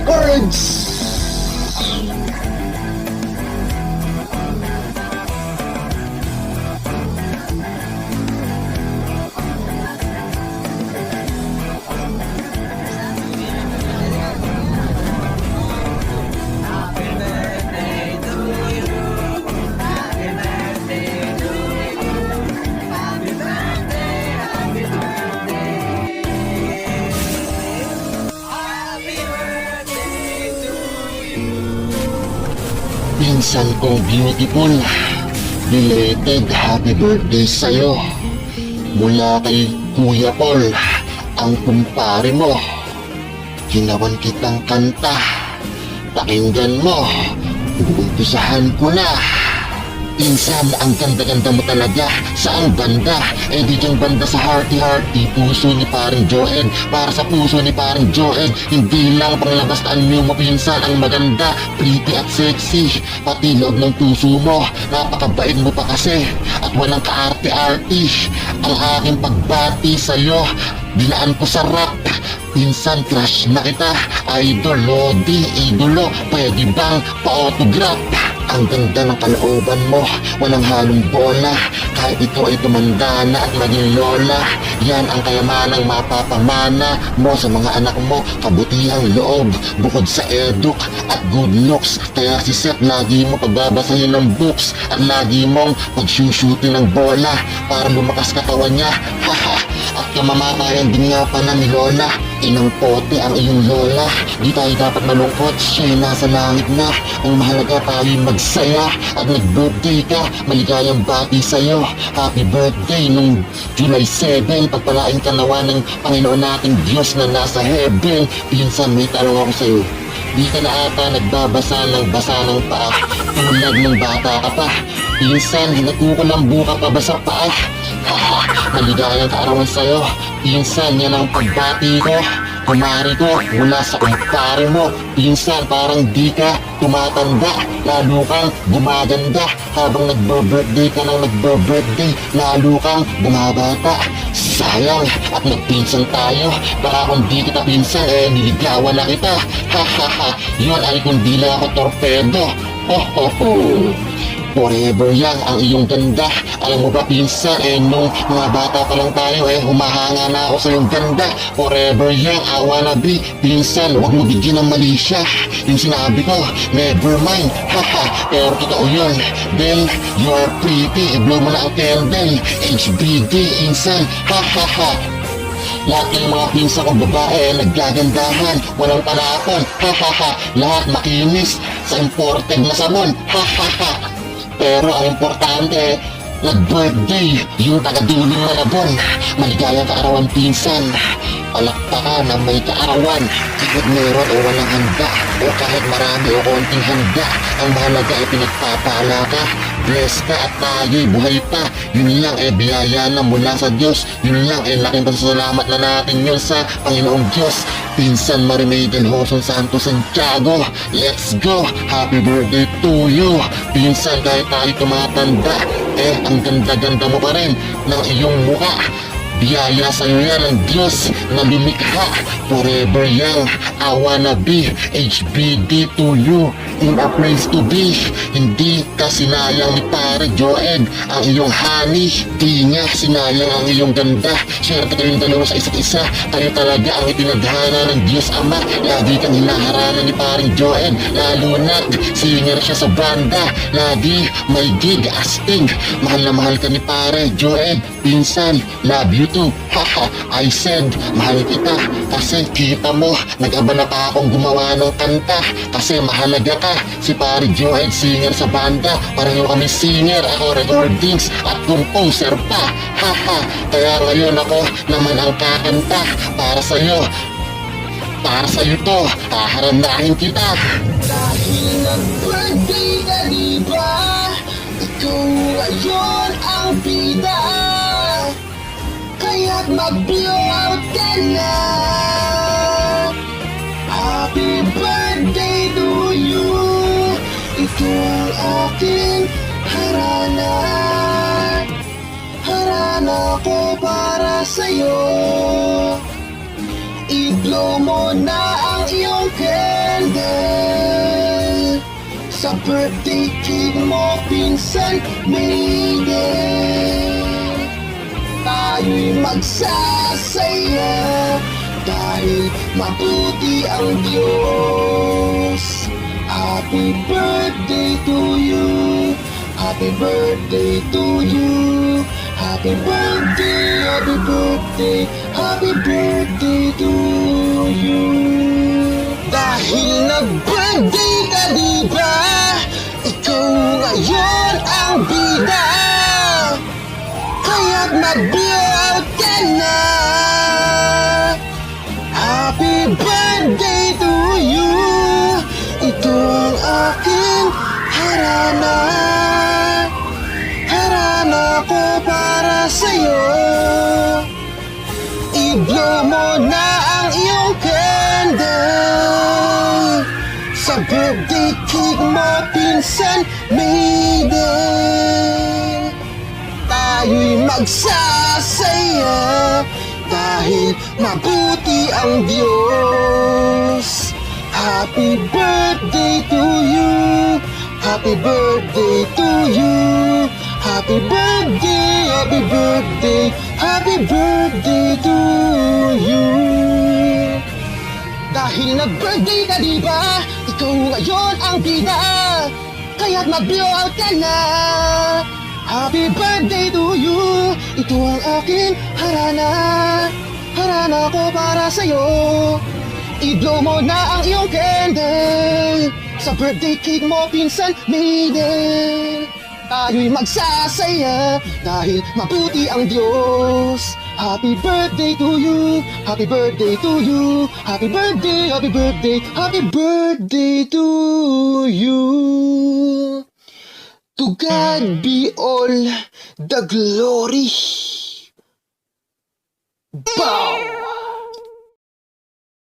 Records. Pinsan kong beautiful, belated happy birthday sa'yo. Mula kay Kuya Paul, ang kumpare mo. Ginawan kitang kanta, pakinggan mo, uumpisahan ko na. Pinsan, ang ganda-ganda mo talaga. Saan banda? Eh di dyan banda sa hearty-hearty puso ni paring Joed. Para sa puso ni paring Joed, hindi lang panglabas na anyo mo pinsan ang maganda, pretty at sexy. Pati loob ng puso mo, napakabait mo pa kasi. At walang kaarte-arty. Ang aking pagbati sa'yo, dinaan ko sa rap. Pinsan, crush na kita. Idol, lodi, idolo, pwede bang pa-autograph? Ang ganda ng kalooban mo, walang halong bola. Kahit ito ay tumanda na at maging lola, yan ang kayamanang mapapamana mo sa mga anak mo. Kabutihang loob, bukod sa eduk at good looks. Kaya si Seth lagi mo pagbabasahin ng books at lagi mong pagsushooting ng bola para lumakas katawan niya. Haha, at kamamatayan din nga pa na ni Lola. Inang pote ang iyong lola. Di tayo dapat malungkot, siya'y nasa langit na. Ang mahalaga tayo'y magsaya. At nag-birthday ka, maligayang bati sa'yo. Happy birthday nung July 7. Pagpalain ka nawa ng Panginoon nating Diyos na nasa heaven. Pinsan, may tanong ako sa'yo. Di ka na ata nagbabasa ng basa ng paa tulad ng bata ka pa. Pinsan, nagkukulambu ka pa ba sa paa? Maligayang kaarawan sa'yo. Pinsan, yan ang pagbati ko. Kumari ko, mula sa kumpare mo. Pinsan, parang di ka tumatanda. Lalo kang gumaganda. Habang nagbo-birthday ka ng nagbo-birthday, lalo kang bumabata. Sayang, at nagpinsan tayo. Baka kung di kita pinsan, niligawan na kita. Hahaha, yun ay kung di lang ako torpedo. Ho ho ho. Forever young ang iyong ganda. Alam mo ba pinsan, nung mga bata pa lang tayo, humahanga na ako sa iyong ganda. Forever young, I wanna be. Pinsan, huwag mo bigyan ng mali siya. Yung sinabi ko, never mind. Haha, pero totoo yun. Then, you are pretty. I-blow mo na ang candle. HBD, insan. Hahaha. Lahat ng mga pinsa kong babae naggagandahan, walang talapon, hahaha. Lahat makinis sa imported na sabon, hahaha. Pero ang importante, nag-birthday yung taga-duling na labon. Maligayang kaarawan pinsan. Palakpakan na may kaarawan. Kahit meron o walang handa, o kahit marami o konting handa, ang mahalaga ay pinagpapala ka. Bless ka at tayo'y buhay pa. Yun lang biyaya na mula sa Diyos. Yun lang laking pasasalamat na natin yun sa Panginoong Diyos. Pinsan Marimay del Hoson Santos Santiago, let's go! Happy birthday to you! Pinsan, kahit tayo tumatanda, ang ganda-ganda mo pa rin ng iyong mukha. Biyaya sa'yo yan ng Diyos na lumikha. Forever young, I wanna be. HBD to you, in a place to be. Hindi ka sinayang ni Pare Joed ang iyong honey. Di niya sinayang ang iyong ganda. Swerte kayong dalawa sa isa't isa. Kayo talaga ang itinadhana ng Diyos Ama. Lagi kang hinaharana ni Paring Joed, lalo na't singer siya sa banda. Lagi may gig asting. Mahal na mahal ka ni Pare Joed. Pinsan, love you too. Haha, I said, mahal kita. Kasi kita mo, nag-abala pa akong gumawa ng kanta. Kasi mahalaga ka. Si Pare Joed, singer sa banda. Pareho kami singer, ako recordings at composer pa. Haha, kaya ngayon ako naman ang kakanta. Para sa'yo, para sa'yo to, haharanahin kita. Dahil nag-birthday ka diba, ikaw ngayon ang bida. Kaya't mag-blow out ka na. Happy birthday to you. Ito ang aking harana. Harana ko para sa'yo. I-blow mo na ang iyong candle sa birthday cake mo, pinsan, maiden. Tayo'y magsasaya dahil mabuti ang Diyos. Happy birthday to you. Happy birthday to you. Happy birthday, happy birthday, happy birthday to you. Dahil nag-birthday ka, diba? Ikaw ngayon ang bida. Kaya't mag-blow out ka na. Happy birthday to you. Ito ang aking harana. Harana ko para sa'yo. I-blow mo na ang iyong candle sa birthday cake mo, pinsan, maiden. Tayo'y magsasaya dahil mabuti ang Diyos. Happy birthday to you. Happy birthday to you. Happy birthday, happy birthday, happy birthday to you. Dahil nag-birthday ka, diba? Ikaw ngayon ang bida. Kaya't mag-blow out ka na. Happy birthday to you. Ito ang aking harana. Harana ko para sa'yo. I-blow mo na ang iyong candle sa birthday cake mo, pinsan, maiden. Tayo'y magsasaya dahil mabuti ang Diyos. Happy birthday to you. Happy birthday to you. Happy birthday, happy birthday, happy birthday to you. To God be all the glory. Bow!